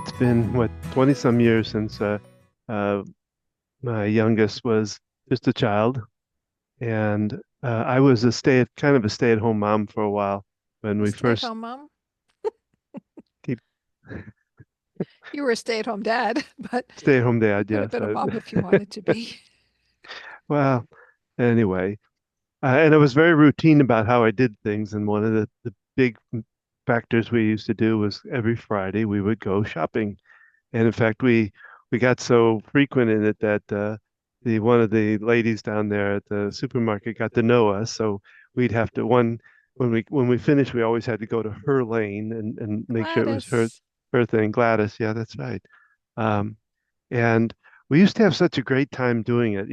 It's been what 20 some years since uh, my youngest was just a child, and I was kind of a stay-at-home mom for a while when A we first stay-at-home mom? keep You were a stay-at-home dad, but stay-at-home you dad. could have Yes, been a mom if you wanted to be. well, anyway, and I was very routine about how I did things. And one of the big factors we used to do was every Friday we would go shopping. And in fact, we got so frequent in it that the one of the ladies down there at the supermarket got to know us. So we'd have to one when we finished, we always had to go to her lane and make sure it was Gladys. her thing. Gladys, yeah, that's right. Um, and we used to have such a great time doing it.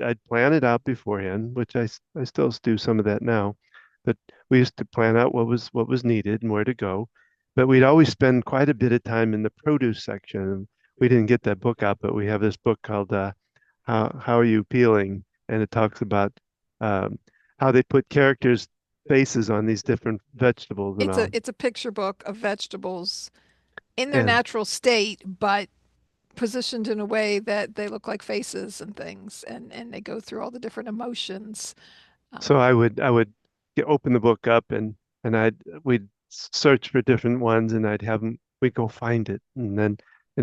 I'd plan it out beforehand, which I still do some of that now. But we used to plan out what was needed and where to go. But we'd always spend quite a bit of time in the produce section. We didn't get that book out, but we have this book called How Are You Peeling? And it talks about um, how they put characters' faces on these different vegetables and It's a all. it's a picture book of vegetables in their And natural state, but positioned in a way that they look like faces and things, and they go through all the different emotions. so Um, I would open the book up and we'd search for different ones and we'd go find it and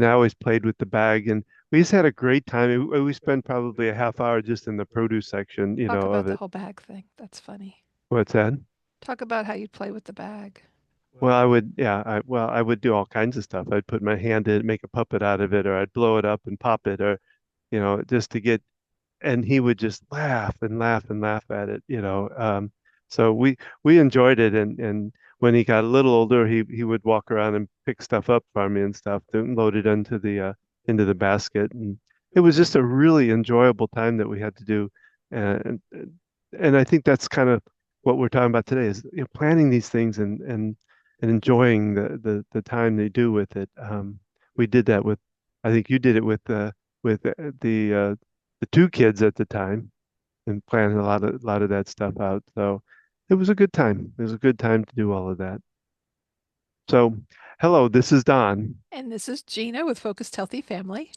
I always played with the bag and we just had a great time. We spent probably a half hour just in the produce section, Talk of about the it. whole bag thing. That's funny. What's that? Talk about how you'd play with the bag. Well, I would do all kinds of stuff. I'd put my hand in it, make a puppet out of it, or I'd blow it up and pop it, or just to get and he would just laugh and laugh and laugh at it. So we enjoyed it, and when he got a little older, he would walk around and pick stuff up for me and stuff, and load it into the basket, and it was just a really enjoyable time that we had to do, and and I think that's kind of what we're talking about today is planning these things and enjoying the time they do with it. We did that with, I think you did it with the two kids at the time and planning a lot of that stuff out. So it was a good time. It was a good time to do all of that. So, hello, this is Don, And this is Gina with Focused Healthy Family.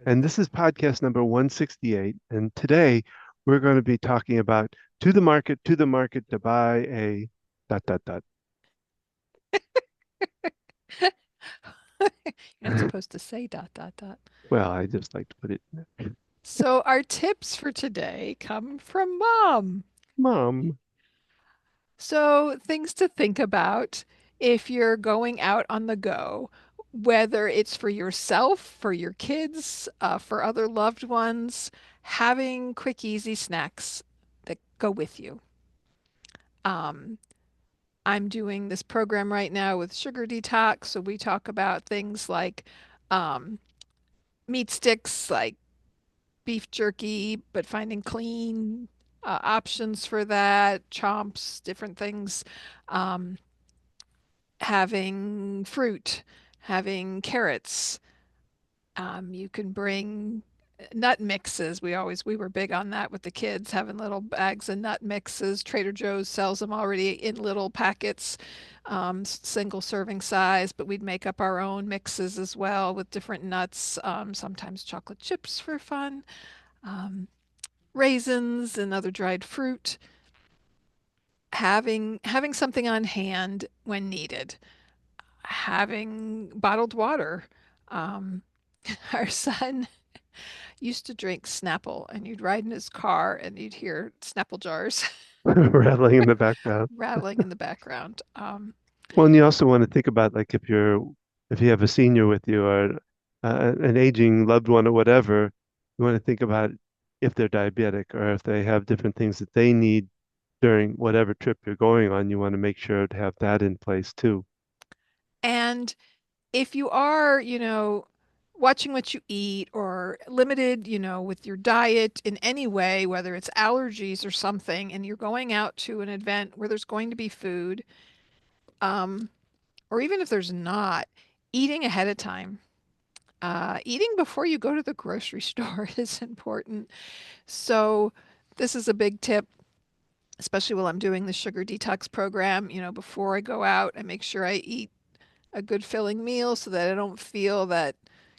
and this is podcast number 168. And today we're going to be talking about to the market to buy a dot dot dot. You're not supposed to say dot dot dot. Well, I just like to put it in there. So our tips for today come from Mom. Mom. So things to think about if you're going out on the go, whether it's for yourself, for your kids, for other loved ones, having quick, easy snacks that go with you. Um, I'm doing this program right now with sugar detox, so we talk about things like um, meat sticks, like beef jerky, but finding clean options for that, chomps, different things. Um, Having fruit, having carrots. You can bring nut mixes. We were big on that with the kids, having little bags of nut mixes. Trader Joe's sells them already in little packets, single serving size, but we'd make up our own mixes as well with different nuts, sometimes chocolate chips for fun, um, raisins and other dried fruit. Having something on hand when needed. Having bottled water. Um, our son used to drink Snapple, and you'd ride in his car and you'd hear Snapple jars Rattling in the background. rattling in the background. Well, and you also want to think about like if you have a senior with you or an aging loved one or whatever, you want to think about if they're diabetic or if they have different things that they need during whatever trip you're going on. You want to make sure to have that in place too. And if you are, watching what you eat or limited, with your diet in any way, whether it's allergies or something, and you're going out to an event where there's going to be food, um, or even if there's not, eating ahead of time. Eating before you go to the grocery store is important. So, this is a big tip, especially while I'm doing the sugar detox program. Before I go out, I make sure I eat a good filling meal so that I don't feel that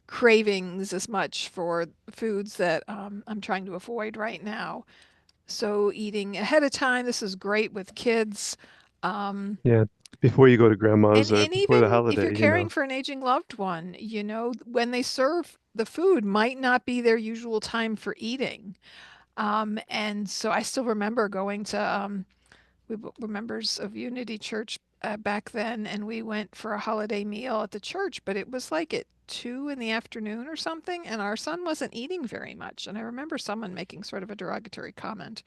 cravings as much for foods that I'm trying to avoid right now. So eating ahead of time, this is great with kids. Um, Yeah, before you go to and grandma's or and before the even if you're holiday, caring for an aging loved one, when they serve the food might not be their usual time for eating. And so I still remember going to we were members of Unity Church back then, and we went for a holiday meal at the church, but it was like at 2 in the afternoon or something, and our son wasn't eating very much. And I remember someone making sort of a derogatory comment.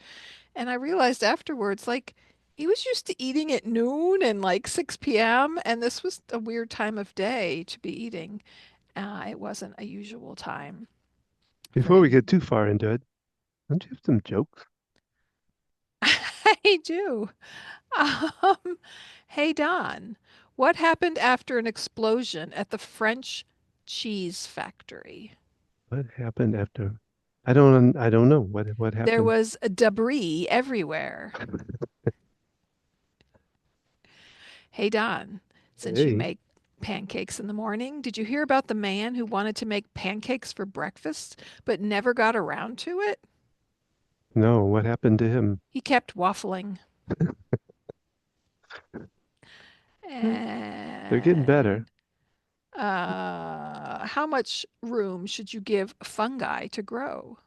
And I realized afterwards, like, he was used to eating at noon and like 6 p.m., and this was a weird time of day to be eating. It wasn't a usual time for before we him. get too far into it, don't you have some jokes? I do. Um, hey, Don, what happened after an explosion at the French cheese factory? What happened after? I don't know what There happened. was a debris everywhere. Hey, Don, since you Hey, make pancakes in the morning, did you hear about the man who wanted to make pancakes for breakfast but never got around to it? no, what happened to him? He kept waffling. Eh, they're getting better. And how much room should you give fungi to grow?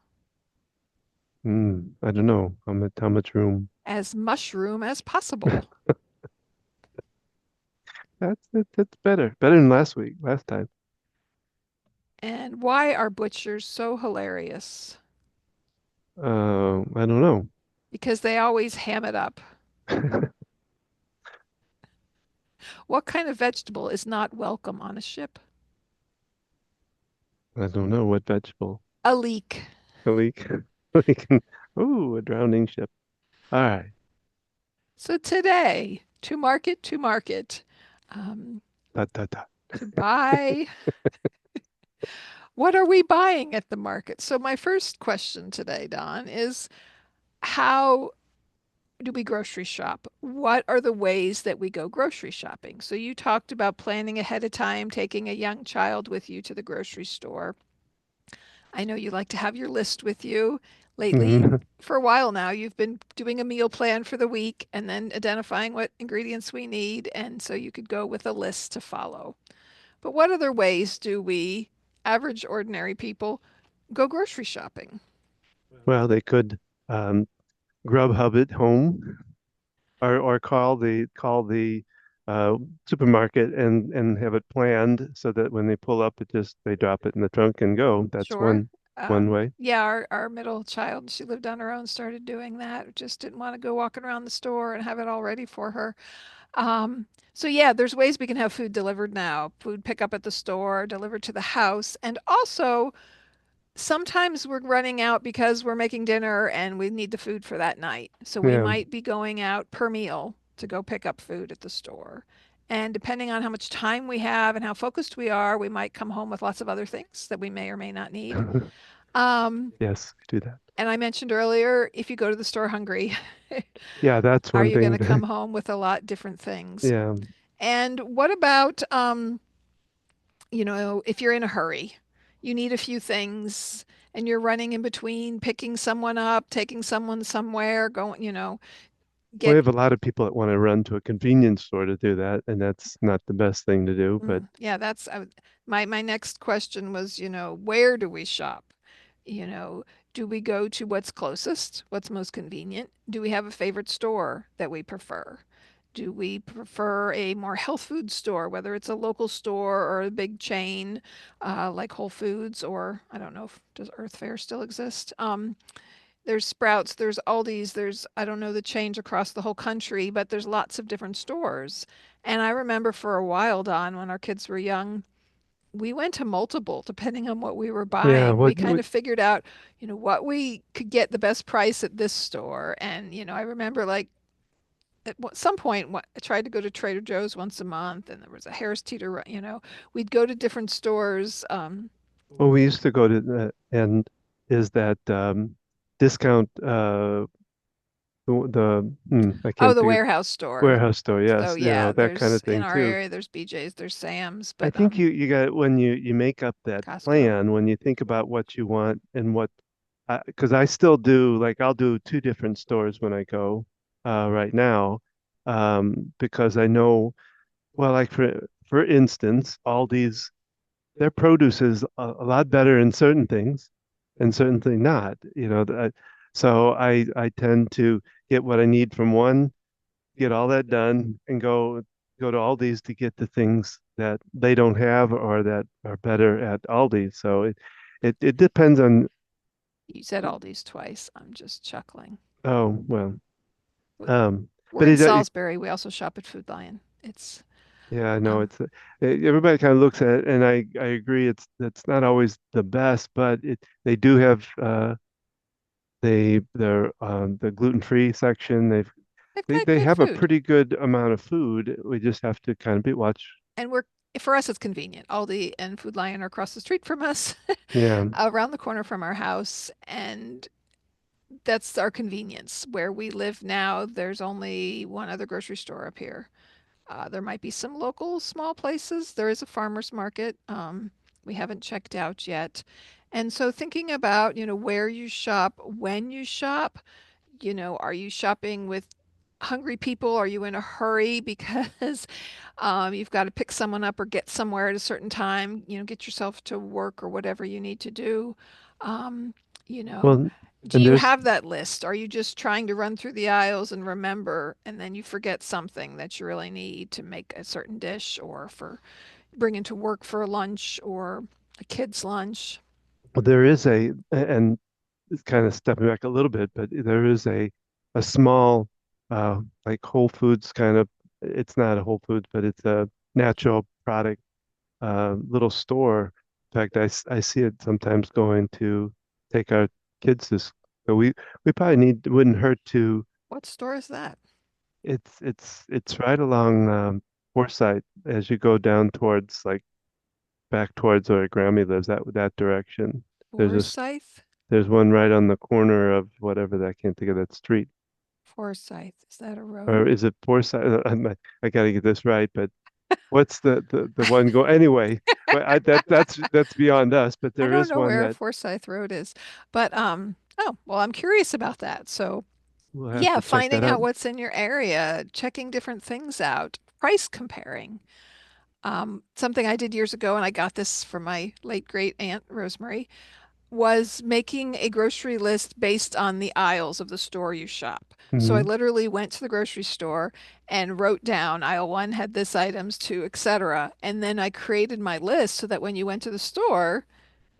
I don't know how much room. As mushroom as possible. That's better. Better than last time. And why are butchers so hilarious? I don't know. Because they always ham it up. What kind of vegetable is not welcome on a ship? I don't know what vegetable. A leek. A leak. Leak. Ooh, a drowning ship. All right. So today, to market, um, Da, da, da. to buy. What are we buying at the market? So my first question today, Don, is how do we grocery shop? What are the ways that we go grocery shopping? So you talked about planning ahead of time, taking a young child with you to the grocery store. I know you like to have your list with you. Lately, Mhm. for a while now, you've been doing a meal plan for the week and then identifying what ingredients we need. And so you could go with a list to follow. But what other ways do we, average, ordinary people, go grocery shopping? Well, they could um, Grubhub it home or call the uh, supermarket and have it planned so that when they pull up, they drop it in the trunk and go. That's Sure. one way. Yeah, our middle child, she lived on her own, started doing that. Just didn't want to go walking around the store and have it all ready for her. So yeah, there's ways we can have food delivered now. Food pickup at the store, delivered to the house, and also sometimes we're running out because we're making dinner and we need the food for that night. So we Yeah. might be going out per meal to go pick up food at the store. And depending on how much time we have and how focused we are, we might come home with lots of other things that we may or may not need. Um, Yes, do that. and I mentioned earlier, if you go to the store hungry, Yeah, that's are one you going to thing. come home with a lot different things? Yeah. And what about, if you're in a hurry, you need a few things and you're running in between picking someone up, taking someone somewhere, going, We get have a lot of people that want to run to a convenience store to do that, and that's not the best thing to do. But Yeah, my next question was, where do we shop? Do we go to what's closest, what's most convenient? Do we have a favorite store that we prefer? Do we prefer a more health food store, whether it's a local store or a big chain like Whole Foods, or I don't know if does Earth Fare still exist? There's Sprouts, there's Aldi's, there's I don't know the chains across the whole country, but there's lots of different stores. And I remember for a while, Don, when our kids were young, we went to multiple depending on what we were yeah, buying. We kind of figured out, what we could get the best price at this store. And, I remember like at some point, I tried to go to Trader Joe's once a month, and there was a Harris Teeter, we'd go to different stores. well, we used to go to and is that discount I Oh, can't the think of warehouse store. warehouse store. So Yes, yeah, that kind there's of in thing our too. area there's BJ's, there's Sam's, I but think you got when you make up that Costco. plan, when you think about what you want and what, because I still do, like I'll do two different stores when I go right now, because I know, well, like for instance, Aldi's, their produce is a lot better in certain things and certainly not, so I tend to get what I need from one, get all that done, and go to Aldi's to get the things that they don't have or that are better at Aldi's. So it depends on. You said Aldi's twice. I'm just chuckling. Oh well, W- um, We're but in it Salisbury. We also shop at Food Lion. It's yeah, I know um, it's everybody kind of looks at it, and I agree it's not always the best, but they do have they're the gluten-free section. they've got They good have a food, pretty good amount of food. We just have to kind of be watch. and we're for us it's convenient. Aldi and Food Lion are across the street from us, Yeah. around the corner from our house, and that's our convenience. Where we live now, there's only one other grocery store up here. There might be some local small places. There is a farmer's market. We haven't checked out yet. And so thinking about, where you shop, when you shop, are you shopping with hungry people? Are you in a hurry because you've got to pick someone up or get somewhere at a certain time, get yourself to work or whatever you need to do? Um, you know, Well, do and you there's have that list? Are you just trying to run through the aisles and remember, and then you forget something that you really need to make a certain dish or for bring into work for lunch or a kid's lunch? there is and it's kind of stepping back a little bit, but there is a small like Whole Foods kind of, it's not a Whole Foods, but it's a natural product little store. In fact, I see it sometimes going to take our kids to so we probably wouldn't hurt to. What store is that? It's right along Forsyth as you go down towards like back towards where Grammy lives, that direction. There's a Forsyth? there's one right on the corner of whatever that, I can't think of that street. Forsyth. Is that a Or road? is it Forsyth? I got to get this right, but what's the one go anyway? But that's beyond us. But I there don't is know one where that Forsyth Road is, but oh, well, I'm curious about that. So, we'll have yeah, to check that finding out. out what's in your area, checking different things out, price comparing. Something I did years ago, and I got this from my late great aunt Rosemary, was making a grocery list based on the aisles of the store you shop. So I Hmm. literally went to the grocery store and wrote down aisle one had this items, two, etc. And then I created my list so that when you went to the store,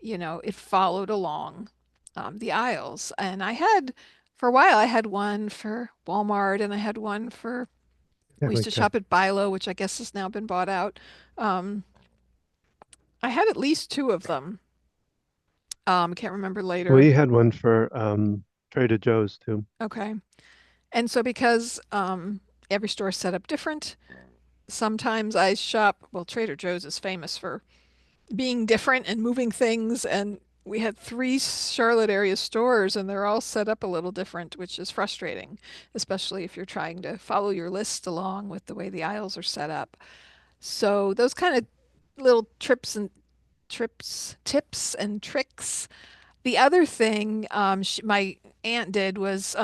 it followed along the aisles. And for a while, I had one for Walmart and I had one for, Yeah, we used to shop at Bilo, which I guess has now been bought out. Um, I had at least two of them. I can't remember later. we had one for Trader Joe's too. Okay. And so because every store is set up different, sometimes I shop, well, Trader Joe's is famous for being different and moving things. And we had three Charlotte area stores and they're all set up a little different, which is frustrating, especially if you're trying to follow your list along with the way the aisles are set up. So those kind of little tips and tricks. The other thing my aunt did was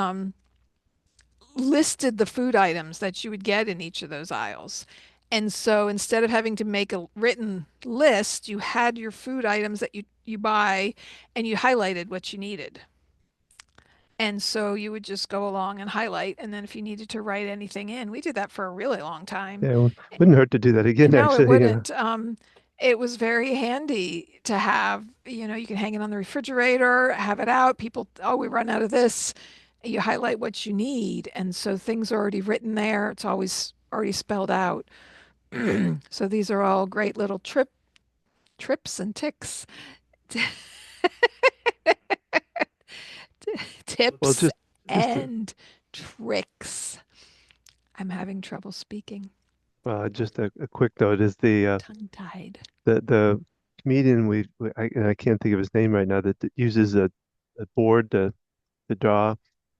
listed the food items that you would get in each of those aisles. And so instead of having to make a written list, you had your food items that you buy and you highlighted what you needed. And so you would just go along and highlight. And then if you needed to write anything in, we did that for a really long time. Yeah, well, wouldn't hurt to do that again, No, it actually. wouldn't. It was very handy to have, you can hang it on the refrigerator, have it out. People, oh, we run out of this. You highlight what you need. And so things are already written there. It's always already spelled out. So these are all great little trips and ticks, Well, tips just and tricks. I'm having trouble speaking, just a quick note is tongue tied. the comedian and I can't think of his name right now, that uses a board to draw.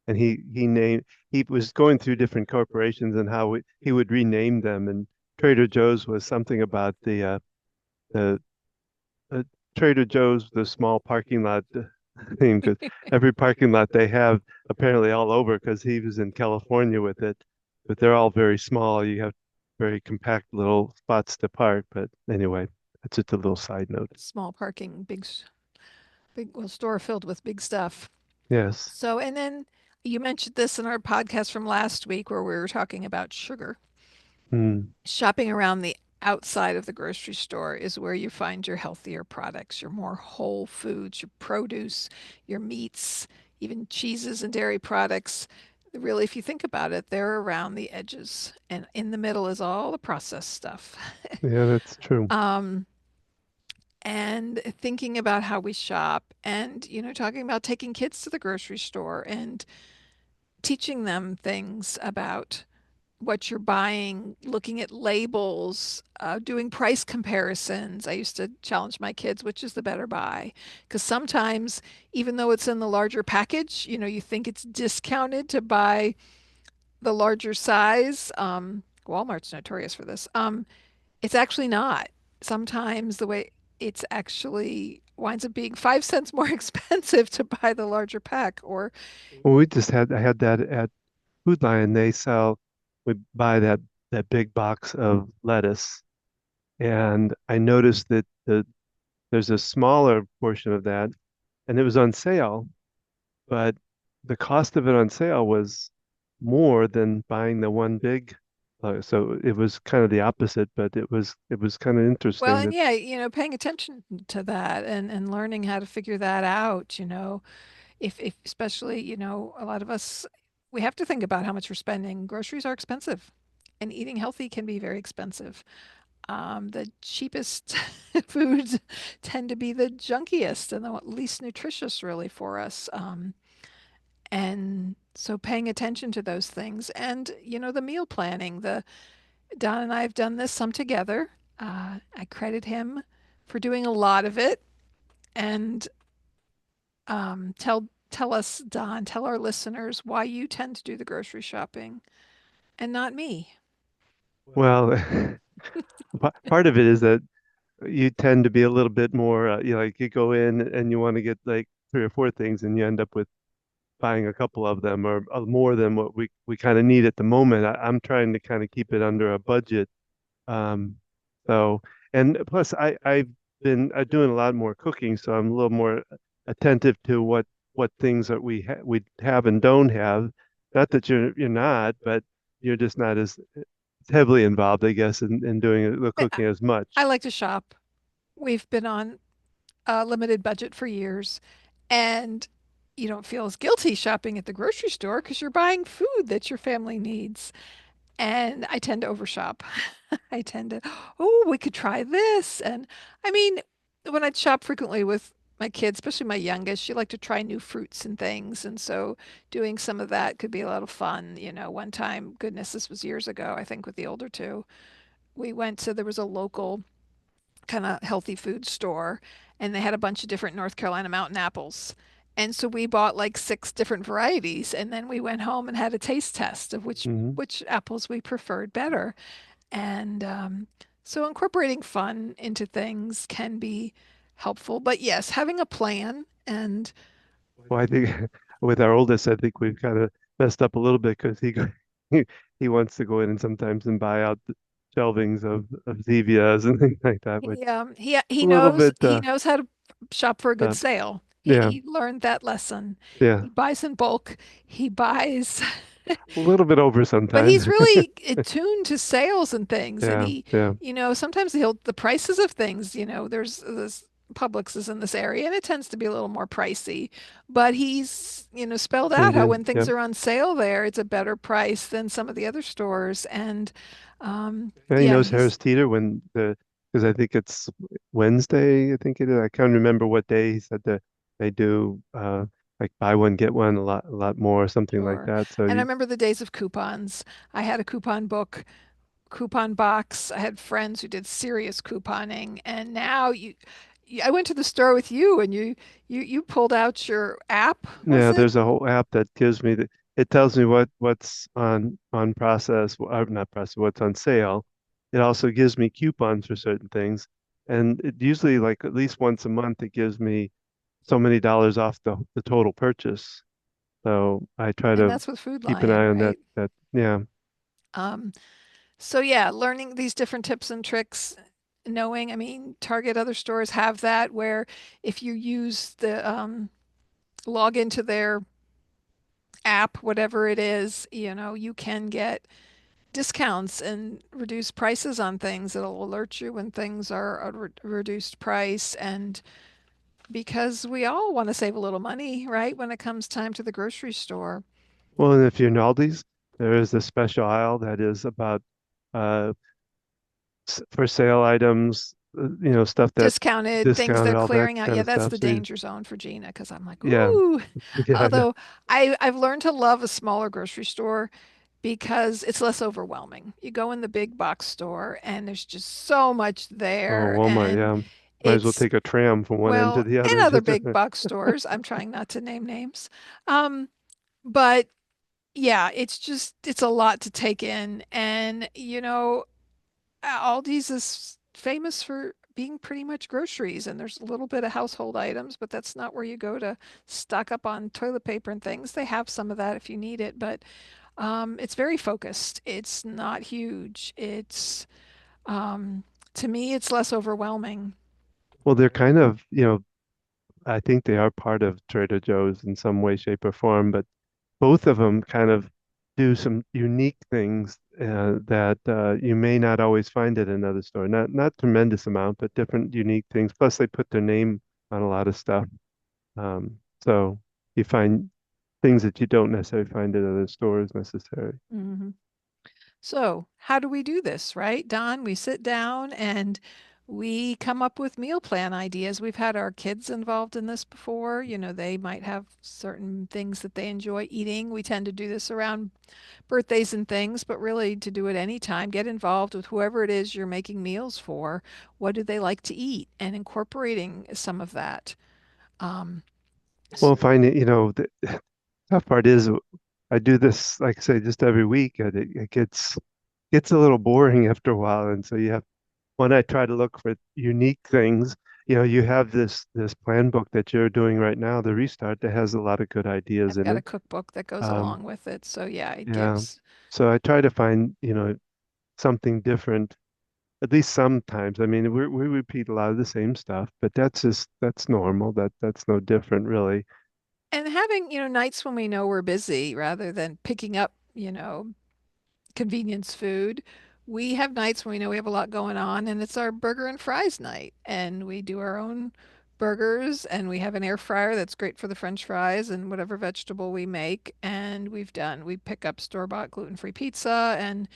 and he was going through different corporations and how he would rename them. And Trader Joe's was something about the uh, Trader Joe's, the small parking lot thing, because every parking lot they have apparently all over, because he was in California with it, but they're all very small. You have very compact little spots to park. But anyway, that's just a little side note. Small parking, big, well, store filled with big stuff. Yes. So, and then you mentioned this in our podcast from last week where we were talking about sugar. Mm. Shopping around the outside of the grocery store is where you find your healthier products, your more whole foods, your produce, your meats, even cheeses and dairy products. Really, if you think about it, they're around the edges, and in the middle is all the processed stuff. Yeah, that's true. Um, and thinking about how we shop and, talking about taking kids to the grocery store and teaching them things about what you're buying, looking at labels, doing price comparisons. I used to challenge my kids, which is the better buy? Because sometimes, even though it's in the larger package, you think it's discounted to buy the larger size. Walmart's notorious for this. It's actually not. Sometimes the way it's actually winds up being 5 cents more expensive to buy the larger pack. Or Well, I had that at Food Lion. We buy that big box of lettuce, and I noticed that there's a smaller portion of that, and it was on sale, but the cost of it on sale was more than buying the one big. So it was kind of the opposite, but it was kind of well, interesting and that yeah, paying attention to that and learning how to figure that out, if especially, a lot of us, we have to think about how much we're spending. Groceries are expensive, and eating healthy can be very expensive. The cheapest foods tend to be the junkiest and the least nutritious, really, for us. And so paying attention to those things and, the meal planning, Don and I have done this some together. I credit him for doing a lot of it. And tell us, Don, tell our listeners why you tend to do the grocery shopping and not me. well, part of it is that you tend to be a little bit more, like you go in and you want to get like three or four things, and you end up with buying a couple of them or more than what we kind of need at the moment. I'm trying to kind of keep it under a budget. Um, so, and plus I've been doing a lot more cooking, so I'm a little more attentive to what things that we have and don't have. Not that you're not, but you're just not as heavily involved, I guess, in doing the I, cooking as I much. like to shop. We've been on a limited budget for years, and you don't feel as guilty shopping at the grocery store because you're buying food that your family needs. And I tend to overshop. I tend to, oh, we could try this. And I mean, when I shop frequently with my kids, especially my youngest, she like to try new fruits and things. And so doing some of that could be a lot of fun. One time, goodness, this was years ago, I think with the older two, we went to, there was a local kind of healthy food store, and they had a bunch of different North Carolina mountain apples. And so we bought like 6 different varieties, and then we went home and had a taste test of which Hmm. which apples we preferred better. And so incorporating fun into things can be helpful. But yes, having a plan and Well, I think with our oldest, I think we've kind of messed up a little bit because he he wants to go in and sometimes and buy out the shelvings of Zevias and things like that, which he a little knows bit he knows how to shop for a good uh, sale. He yeah, he learned that lesson. yeah, He buys in bulk. He buys a little bit over But sometimes. he's really attuned to sales and things, and Yeah, yeah, sometimes he'll the prices of things, there's this Publix is in this area and it tends to be a little more pricey, but he's, spelled out tuned how in. when things Yep. are on sale there, it's a better price than some of the other stores. And And he yeah, knows he's Harris Teeter because I think it's Wednesday, I think it is. I can't remember what day he said that they do like buy one, get one a lot more or something like sure. that. So And I you remember the days of coupons. I had a coupon book, coupon box. I had friends who did serious couponing, and now I went to the store with you and you pulled out your app, was Yeah, it? there's a whole app that gives me it tells me what's on process, or not process, what's on sale. It also gives me coupons for certain things. And it usually like at least once a month it gives me so many dollars off the total purchase. So I try And to that's with Food keep an Lion, eye on right? that yeah. Um, so yeah, learning these different tips and tricks, knowing, I mean, Target, other stores have that where if you use the log into their app, whatever it is, you can get discounts and reduce prices on things. It'll alert you when things are a reduced price. And because we all want to save a little money, right, when it comes time to the grocery store. Well, and if you're in Aldi's, there is a special aisle that is about uh for sale items, stuff that Discounted things discounted, they're all that clearing out. kind Yeah, of that's stuff. the So danger zone for Gina because I'm like, yeah, ooh. yeah, no. Although I've learned to love a smaller grocery store because it's less overwhelming. You go in the big box store and there's just so much Oh, there, Walmart, and yeah. Might as well it's take a tram from one end to well, the and other. other Just big box stores. I'm trying not to name names. Um, but yeah, it's a lot to take in, and Aldi's is famous for being pretty much groceries, and there's a little bit of household items, but that's not where you go to stock up on toilet paper and things. They have some of that if you need it, but it's very focused. It's not huge. Um, to me, it's less overwhelming. well, they're kind of, I think they are part of Trader Joe's in some way, shape, or form, but both of them kind of do some unique things that you may not always find at another store. Not tremendous amount, but different unique things. Plus, they put their name on a lot of stuff. So you find things that you don't necessarily find at other stores necessarily. Mhm. So, how do we do this, right, Don? We sit down and we come up with meal plan ideas. We've had our kids involved in this before. They might have certain things that they enjoy eating. We tend to do this around birthdays and things, but really to do it anytime. Get involved with whoever it is you're making meals for. What do they like to eat? And incorporating some of that. Um, Well, finding, the tough part is I do this, like I say, just every week, and it gets a little boring after a while. And so you have when I try to look for unique things, you have this plan book that you're doing right now, the Restart, that has a lot of good ideas I've in got a it. cookbook that goes Um, along with it. So yeah, it yeah. gives. So I try to find, something different, at least sometimes. I mean, we repeat a lot of the same stuff, but that's normal. That's no different, really. And having, nights when we know we're busy rather than picking up, convenience food. We have nights when we know we have a lot going on, and it's our burger and fries night. And we do our own burgers, and we have an air fryer that's great for the French fries and whatever vegetable we make. And we pick up store-bought gluten-free pizza. And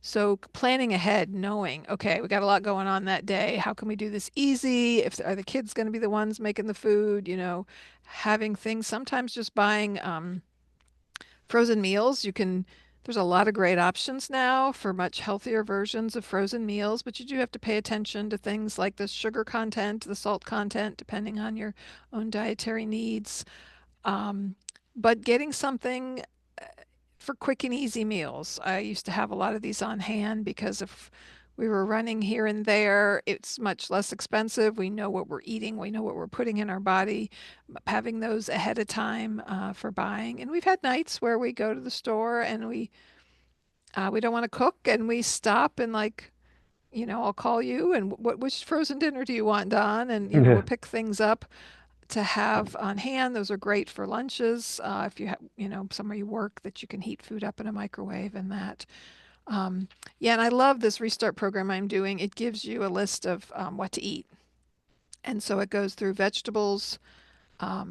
so planning ahead, knowing, okay, we got a lot going on that day. How can we do this easy? If are the kids going to be the ones making the food? Having things, sometimes just buying frozen meals. There's a lot of great options now for much healthier versions of frozen meals, but you do have to pay attention to things like the sugar content, the salt content, depending on your own dietary needs. Um, but getting something for quick and easy meals. I used to have a lot of these on hand because if we were running here and there, it's much less expensive. We know what we're eating, we know what we're putting in our body, having those ahead of time for buying. And we've had nights where we go to the store and we don't want to cook and we stop and like, I'll call you and which frozen dinner do you want, Don? And we'll Yeah. pick things up to have on hand. Those are great for lunches. If you have, somewhere you work that you can heat food up in a microwave and that. Um, yeah, and I love this restart program I'm doing. It gives you a list of what to eat. And so it goes through vegetables,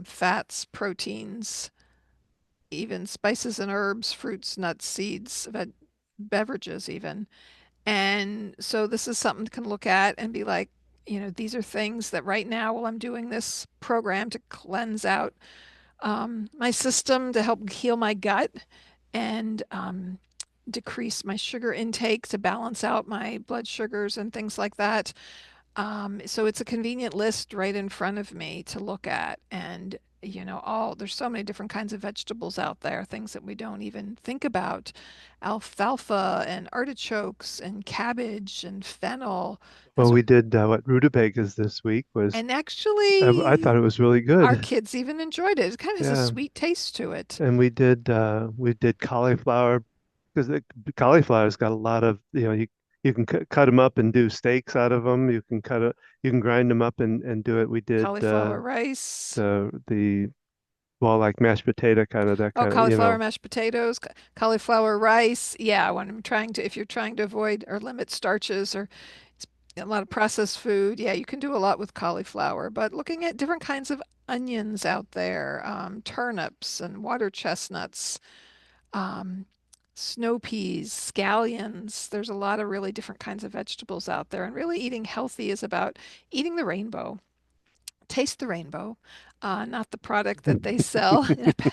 fats, proteins, even spices and herbs, fruits, nuts, seeds, beverages, even. And so this is something to can look at and be like, these are things that right now, while I'm doing this program to cleanse out my system to help heal my gut and decrease my sugar intake to balance out my blood sugars and things like that. So it's a convenient list right in front of me to look at. And, there's so many different kinds of vegetables out there, things that we don't even think about. Alfalfa and artichokes and cabbage and fennel. Well, Those are, we did what rutabagas this week was and I thought actually, it was really our good. kids even enjoyed it. It kind of has a Yeah. sweet taste to it. And we did cauliflower because the cauliflower's got a lot of, you can cut them up and do steaks out of them. You can grind them up and do it. We did Cauliflower rice. the well, like mashed potato kind of that Oh, kind of, cauliflower mashed potatoes, cauliflower rice. Yeah, when if you're trying to avoid or limit starches or it's a lot of processed food, yeah, you can do a lot with cauliflower. But looking at different kinds of onions out there, turnips and water chestnuts, um, snow peas, scallions. There's a lot of really different kinds of vegetables out there. And really eating healthy is about eating the rainbow. Taste the rainbow, not the product that they sell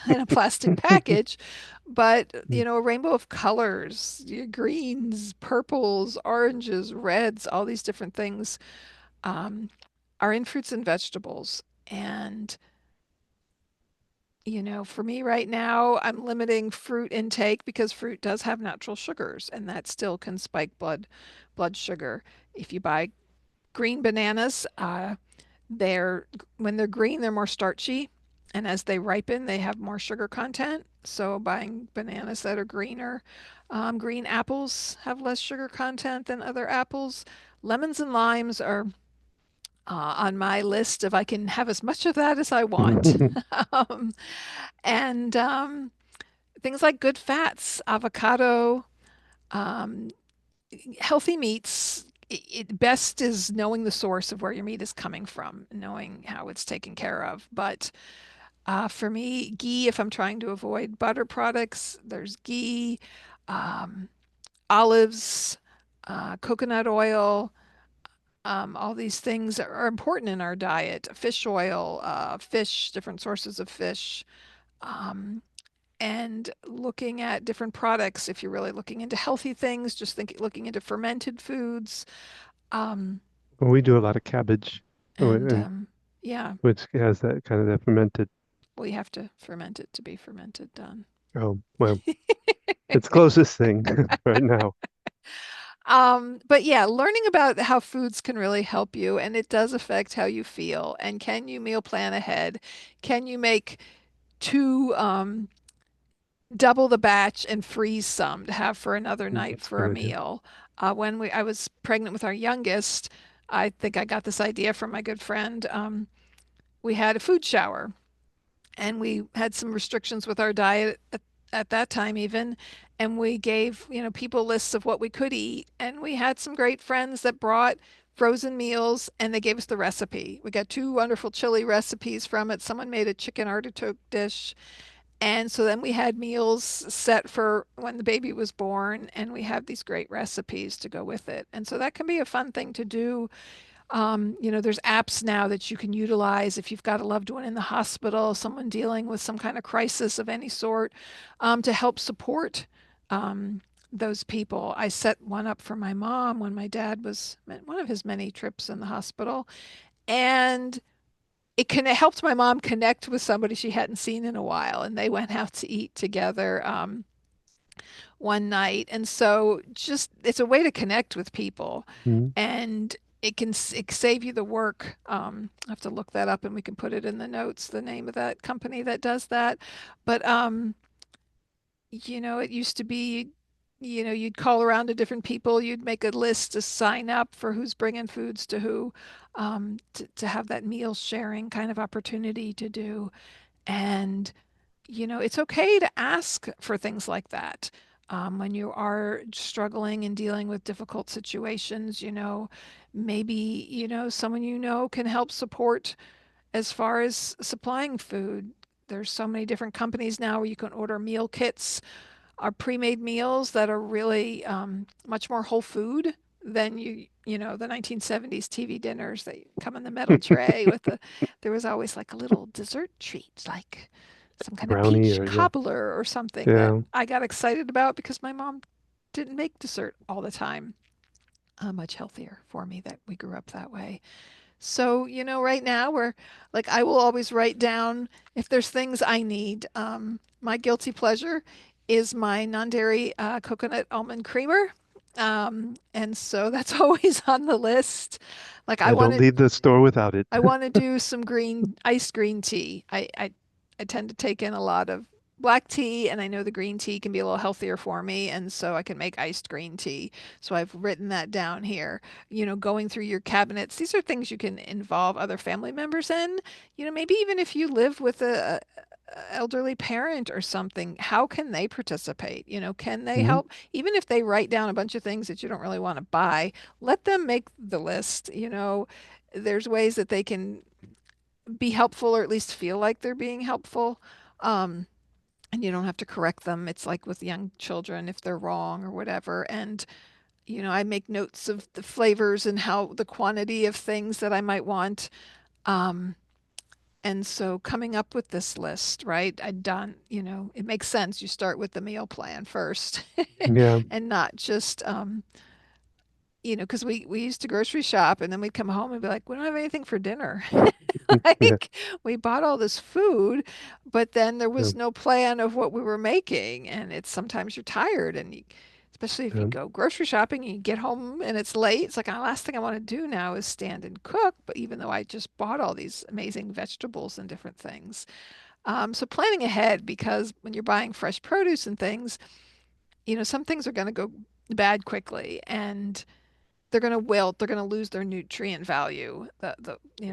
in a plastic package, but a rainbow of colors, greens, purples, oranges, reds, all these different things um, are in fruits and vegetables. And for me right now, I'm limiting fruit intake because fruit does have natural sugars, and that still can spike blood sugar. If you buy green bananas, they're when they're green, they're more starchy, and as they ripen, they have more sugar content. So buying bananas that are greener, green apples have less sugar content than other apples. Lemons and limes are on my list if I can have as much of that as I want. um, and things like good fats, avocado, um, healthy meats. Best is knowing the source of where your meat is coming from, knowing how it's taken care of. But for me, ghee, if I'm trying to avoid butter products, there's ghee, um, olives, coconut oil. All these things are important in our diet. Fish oil, fish, different sources of fish. Um, and looking at different products, if you're really looking into healthy things, just looking into fermented foods. Um, Well, we do a lot of cabbage, and and yeah, which has that kind of that fermented. well, you have to ferment it to be fermented, Don. Oh, well, it's closest thing right now. But yeah, learning about how foods can really help you, and it does affect how you feel. And can you meal plan ahead? Can you make two, double the batch and freeze some to have for another night That's a for good a idea. meal? When I was pregnant with our youngest, I think I got this idea from my good friend. We had a food shower and we had some restrictions with our diet at that time even, and we gave people lists of what we could eat, and we had some great friends that brought frozen meals and they gave us the recipe. We got two wonderful chili recipes from it. Someone made a chicken artichoke dish, and so then we had meals set for when the baby was born, and we have these great recipes to go with it. And so that can be a fun thing to do. There's apps now that you can utilize if you've got a loved one in the hospital, someone dealing with some kind of crisis of any sort, to help support those people. I set one up for my mom when my dad was one of his many trips in the hospital, and it helped my mom connect with somebody she hadn't seen in a while, and they went out to eat together. One night. And so just it's a way to connect with people, Mhm. and it save you the work. I have to look that up and we can put it in the notes, the name of that company that does that. But it used to be, you'd call around to different people, you'd make a list to sign up for who's bringing foods to who, to have that meal sharing kind of opportunity to do. And it's okay to ask for things like that. When you are struggling and dealing with difficult situations, maybe, someone can help support as far as supplying food. There's so many different companies now where you can order meal kits or pre-made meals that are really much more whole food than the 1970s TV dinners that come in the metal tray with there was always like a little dessert treat, like some kind of Brownie peach or yeah, cobbler or something that yeah. I got excited about because my mom didn't make dessert all the time. much healthier for me that we grew up that way. So, right now we're like, I will always write down if there's things I need. My guilty pleasure is my non-dairy coconut almond creamer. And so that's always on the list. Like I don't leave the store without it. I want to do some iced green tea. I tend to take in a lot of black tea, and I know the green tea can be a little healthier for me, and so I can make iced green tea. So I've written that down here. Going through your cabinets, these are things you can involve other family members in. Maybe even if you live with a elderly parent or something, how can they participate? Can they Mhm. help? Even if they write down a bunch of things that you don't really want to buy, let them make the list. There's ways that they can be helpful or at least feel like they're being helpful. Um, and you don't have to correct them. It's like with young children if they're wrong or whatever. And, I make notes of the flavors and how the quantity of things that I might want. Um, and so coming up with this list, right? It makes sense. You start with the meal plan first Yeah. and not just, because we used to grocery shop and then we'd come home and be like, we don't have anything for dinner. Yeah. Like we bought all this food, but then there Yeah. was no plan of what we were making. And it's sometimes you're tired especially if you Yeah. go grocery shopping and you get home and it's late, it's like the last thing I want to do now is stand and cook. But even though I just bought all these amazing vegetables and different things. So planning ahead because when you're buying fresh produce and things, some things are going to go bad quickly and they're going to wilt, they're going to lose their nutrient value.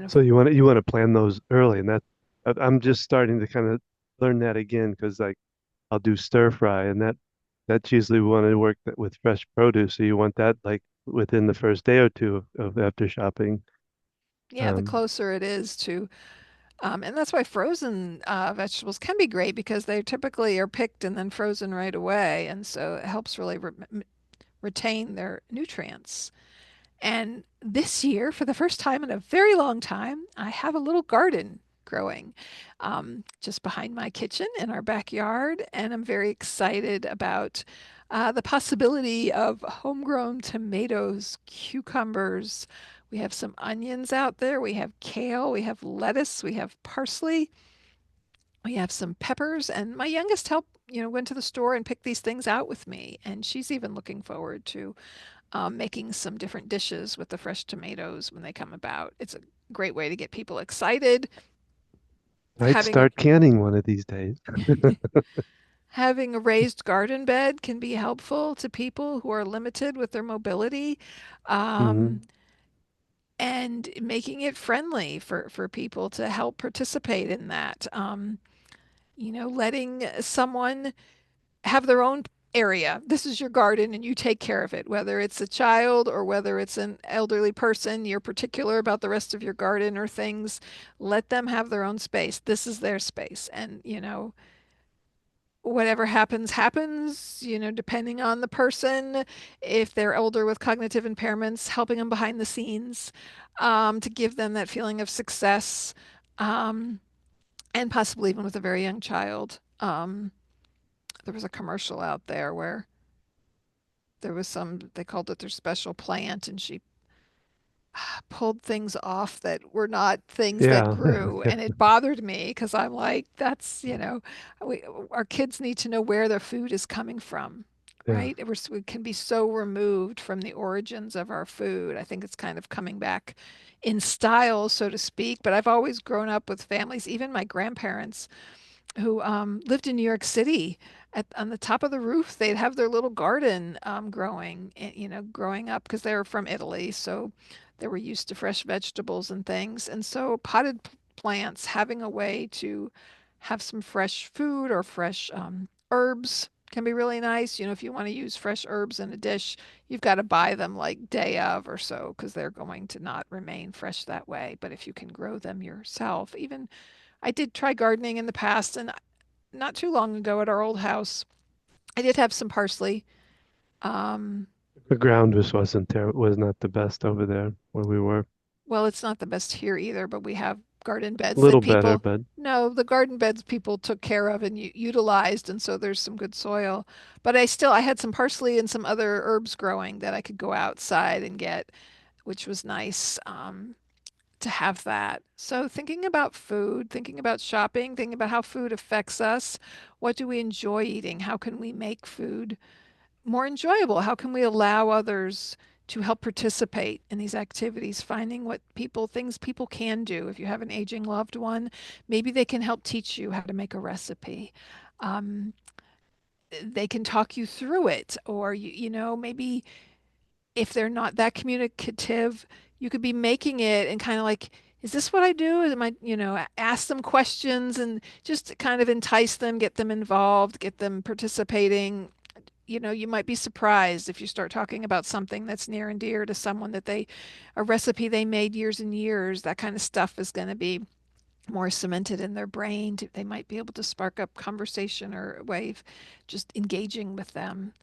So you want to plan those early, and I'm just starting to kind of learn that again because like I'll do stir fry, and that's usually we want to work that with fresh produce. So you want that like within the first day or two of after shopping. Yeah, the Um, closer it is to, and that's why frozen vegetables can be great because they typically are picked and then frozen right away, and so it helps really retain their nutrients. And this year, for the first time in a very long time, I have a little garden growing just behind my kitchen in our backyard. And I'm very excited about the possibility of homegrown tomatoes, cucumbers. We have some onions out there. We have kale. We have lettuce. We have parsley. We have some peppers. And my youngest went to the store and picked these things out with me. And she's even looking forward to making some different dishes with the fresh tomatoes when they come about. It's a great way to get people excited. I'd Having a start canning one of these days. having a raised garden bed can be helpful to people who are limited with their mobility, um, Hmm. and making it friendly for people to help participate in that. Letting someone have their own area. This is your garden and you take care of it, whether it's a child or whether it's an elderly person, you're particular about the rest of your garden or things. Let them have their own space. This is their space. And, whatever happens, happens, depending on the person. If they're older with cognitive impairments, helping them behind the scenes to give them that feeling of success, um, and possibly even with a very young child. There was a commercial out there where there was they called it their special plant, and she pulled things off that were not things that Yeah. grew. And it bothered me because I'm like, we, our kids need to know where their food is coming from, Yeah. right? We can be so removed from the origins of our food. I think it's kind of coming back in style, so to speak. But I've always grown up with families, even my grandparents who lived in New York City. On the top of the roof, they'd have their little garden growing, growing up because they were from Italy. So they were used to fresh vegetables and things. And so potted plants, having a way to have some fresh food or fresh herbs can be really nice. If you want to use fresh herbs in a dish, you've got to buy them like day of or so because they're going to not remain fresh that way. But if you can grow them yourself, even I did try gardening in the past, and not too long ago at our old house, I did have some parsley. Um, The ground was not the best over there where we were. well, it's not the best here either, but we have garden beds that Little better, people, but no, the garden beds people took care of and utilized, and so there's some good soil. But I had some parsley and some other herbs growing that I could go outside and get, which was nice. To have that. So thinking about food, thinking about shopping, thinking about how food affects us. What do we enjoy eating? How can we make food more enjoyable? How can we allow others to help participate in these activities? Finding things people can do. If you have an aging loved one, maybe they can help teach you how to make a recipe. Um, they can talk you through it, or maybe if they're not that communicative, you could be making it and kind of like, is this what I do? Am I, ask them questions and just kind of entice them, get them involved, get them participating. You might be surprised if you start talking about something that's near and dear to someone a recipe they made years and years, that kind of stuff is going to be more cemented in their brain. They might be able to spark up conversation or a way of just engaging with them.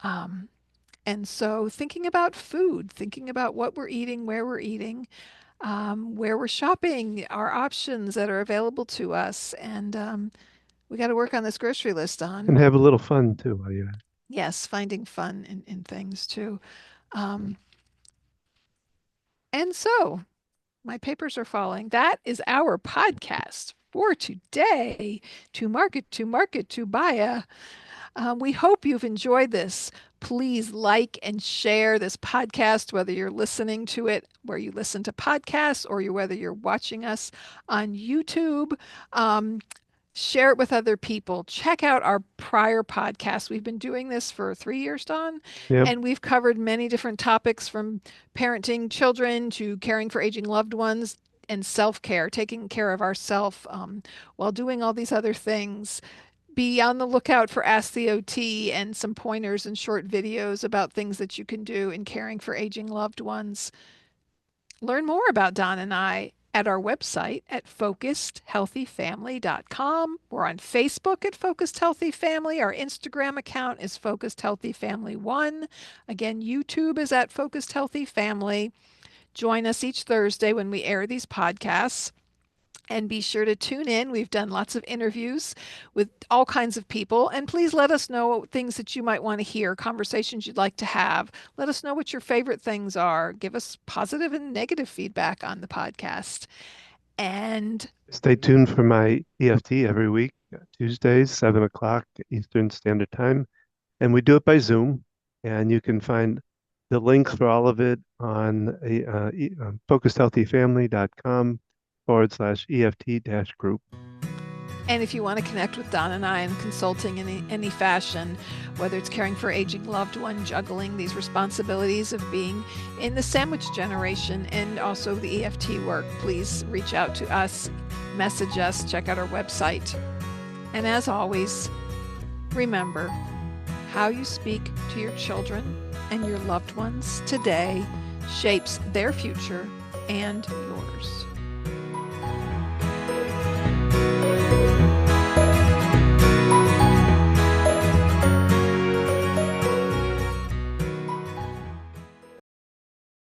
Um, and so thinking about food, thinking about what we're eating, where we're shopping, our options that are available to us. And we got to work on this grocery list and on. have a little fun too while you're at Yes, finding fun in things too. Um, and so my papers are falling. That is our podcast for today. To market, to buy. We hope you've enjoyed this. Please like and share this podcast, whether you're listening to it where you listen to podcasts or whether you're watching us on YouTube. Um, Share it with other people. Check out our prior podcasts. We've been doing this for 3 years, Don, it. Yep. and we've covered many different topics from parenting children to caring for aging loved ones and self care, taking care of ourselves while doing all these other things. Be on the lookout for Ask the OT and some pointers and short videos about things that you can do in caring for aging loved ones. Learn more about Don and I at our website at focusedhealthyfamily.com. We're on Facebook at Focused Healthy Family. Our Instagram account is Focused Healthy Family 1. Again, YouTube is at Focused Healthy Family. Join us each Thursday when we air these podcasts. And be sure to tune in. We've done lots of interviews with all kinds of people. And please let us know things that you might want to hear, conversations you'd like to have. Let us know what your favorite things are. Give us positive and negative feedback on the podcast. And Stay tuned for my EFT every week, Tuesdays, 7 o'clock Eastern Standard Time. And we do it by Zoom. And you can find the links for all of it on focusedhealthyfamily.com/EFT-group. if you want to connect with Don and I in consulting in any fashion, whether it's caring for aging loved one, juggling these responsibilities of being in the sandwich generation and also the EFT work, please reach out to us, message us, check out our website. And as always, remember, how you speak to your children and your loved ones today shapes their future and yours.